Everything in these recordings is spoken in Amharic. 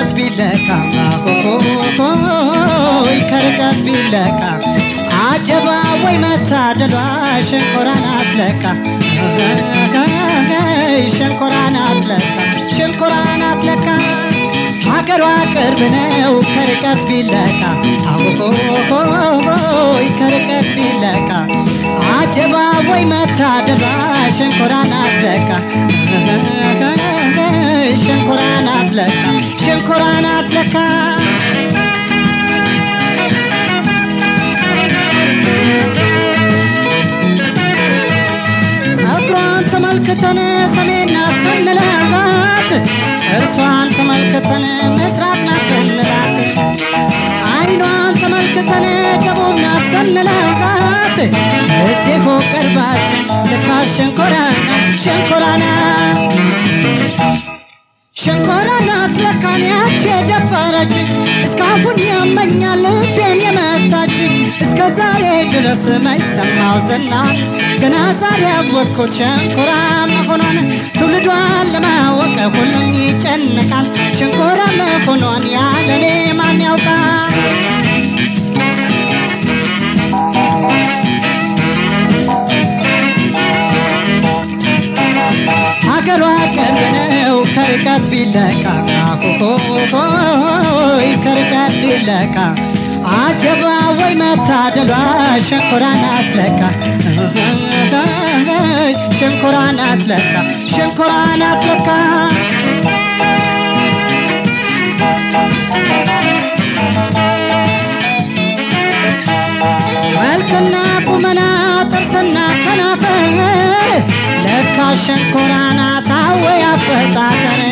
ከርቀት ቢለካ ከርቀት ቢለካ አጀባ ወይ መታደሏ ሸንኮራን አትለካ ሸንኮራን አትለካ ሸንኮራን አትለካ ሀገሯ ቅርብ ነው ከርቀት ቢለካ ከርቀት ቢለካ አጀባ ወይ መታደሏ ሸንኮራን አትለካ ሸንኮራን አትለካ ሸንኮራን አትለካ እግሯን ተመልክተን ሰሜን አስንላት እርሷን ተመልክተን ምስራቅ ናስንላት አይኗን ተመልክተን ደቡብ ናስንላት እዚህ ፎቅ ቀርባችን ልካ ሸንኮራና ሸንኮራና ሸንኮራናት ለካን ያች የደፈረች እስካሁን ያመኛል ልቤን የመታች እስከ ዛሬ ድረስ ማይሰማው ዝና ገና ዛሬ አወቅኩት ሸንኮራ መሆኗን ትውልዷን ለማወቅ ሁሉም ይጨነቃል ሸንኮራ መሆኗን ያለኔ ማን ያውቃል ሀገሯ ቅርብ ነው ከርቀት ቢለካ ከርቀት ቢለካ አጀባ ወይ መታደሏ ሸንኮራን አትለካ ሸንኮራን አትለካ ሸንኮራን አትለካ መልክና ቁመና ጥርስና ከናፈር ለካ ሸንኮራና ታወይ አፈጣጠር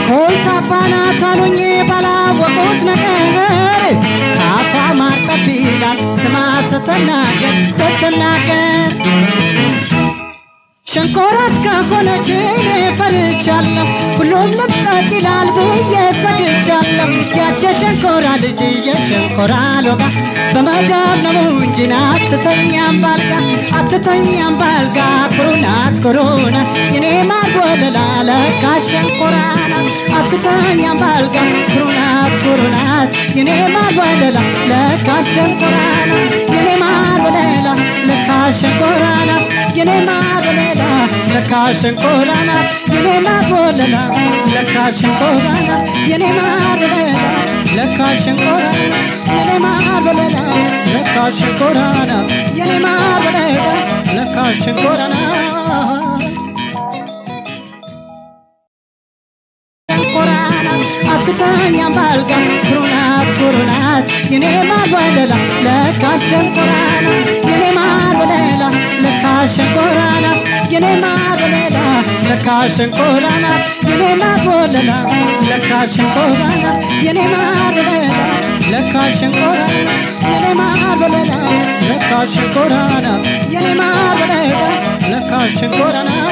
ኮልታፋ ናት አሉኝ ባላወቁት ነገር ካፏ ማር ጠብ ይላል ስማ ስትናገር ስትናገር ሸንኮራት ከሆነች እኔ ፈርቻለሁ ሁሉም ልብቀት ይላል ብዬ ሰግቻለሁ ያች የሸንኮራ ልጅ የሸንኮራ ሎጋ በመዳብ ነው እንጂ አትተኛም ባልጋ አትተኛም ባልጋ ኩሩናት ኩሩና የኔ ማር ወለላ ለካ ሸንኮራ ናት አትተኛም ባልጋ ኩሩናት ኩሩናት የኔ ማር ወለላ ለካ ሸንኮራ ናት የኔ ማር ወለላ ለካ ሸንኮራ ናት የኔ ማር ወለላ ለካ ሸንኮራ ናት የኔ ማር ወለላ ለካ ሸንኮራ ናት የኔ ማር ወለላ ለካ ሸንኮራ ናት የኔ ማር ወለላ ለካ ሸንኮራ ናት የኔ ማር ወለላ ለካ ሸንኮራ ናት ሸንኮራ ናት አትተኛም ባልጋ ኩሩናት ኩሩናት የኔ ማር ወለላ ለካ ሸንኮራ ናት የኔ ማር ወለላ ለካ ሸንኮራ ናት የኔ ማር ወለላ ለካ ሸንኮራ ናት የኔ ማር ወለላ ለካ ሸንኮራ ናት የኔ ማር ወለላ ለካ ሸንኮራ ናት የኔ ማር ወለላ ለካ ሸንኮራ ናት የኔ ማር ወለላ ለካ ሸንኮራ ናት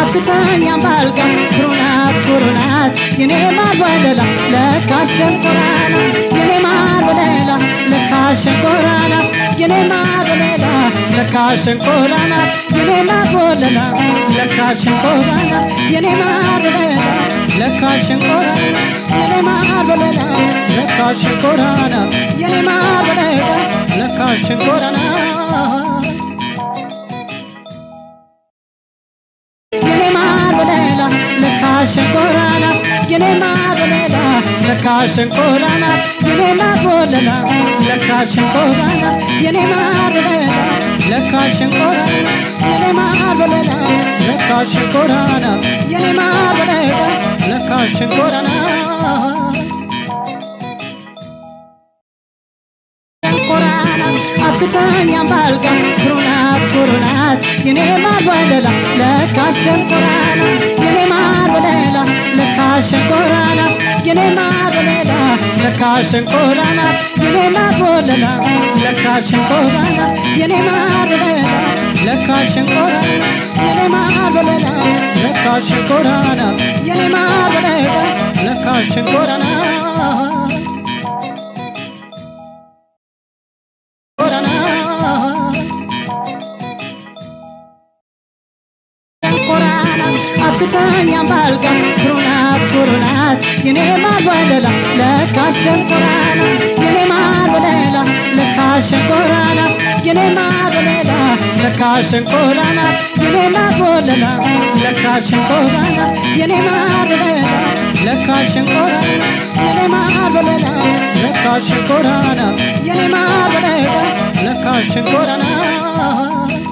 አትተኛም ባልጋ ኩሩናት ኩሩናት የኔ ማር ወለላ ለካ ሸንኮራ ናት የኔ ማር ወለላ ለካ ሸንኮራ ናት የኔ ማር ወለላ ለካ ሸንኮራ ናት የኔ ማር ወለላ ለካ ሸንኮራ ናት የኔ ማር ወለላ ለካ ሸንኮራ ናት የኔ ማር ወለላ ለካ ሸንኮራ ናት የኔ ማር ወለላ ለካ ሸንኮራ ናት ለካ ሸንኮራ ናት የኔ ማር ወለላ ለካ ሸንኮራ ናት የኔ ማር ወለላ ለካ ሸንኮራ ናት የኔ ማር ወለላ ለካ ሸንኮራ ናት የኔ ማር ወለላ ለካ ሸንኮራ ናት የኔ ማር ወለላ ለካ ሸንኮራ ናት ሸንኮራ ናት አትተኛም ባልጋ ኩሩናት ኩሩናት የኔ ማር ወለላ ለካ ሸንኮራ ናት የኔ ማር ወለላ ለካ ሸንኮራ ናት የኔ ማር ወለላ ለካ ሸንኮራ ናት የኔ ማር ወለላ ለካ ሸንኮራ ናት የኔ ማር ወለላ ለካ ሸንኮራ ናት የኔ ማር ወለላ ለካ ሸንኮራ ናት የኔ ማር ወለላ ለካ ሸንኮራ ናት ወለላ ለካ ሸንኮራ ናት የኔ ማር ወለላ ለካ ሸንኮራ ናት የኔ ማር ወለላ ለካ ሸንኮራ ናት የኔ ማር ወለላ ለካ ሸንኮራ ናት የኔ ማር ወለላ ለካ ሸንኮራ ናት የኔ ማር ወለላ ለካ ሸንኮራ ናት የኔ ማር ወለላ ለካ ሸንኮራ ናት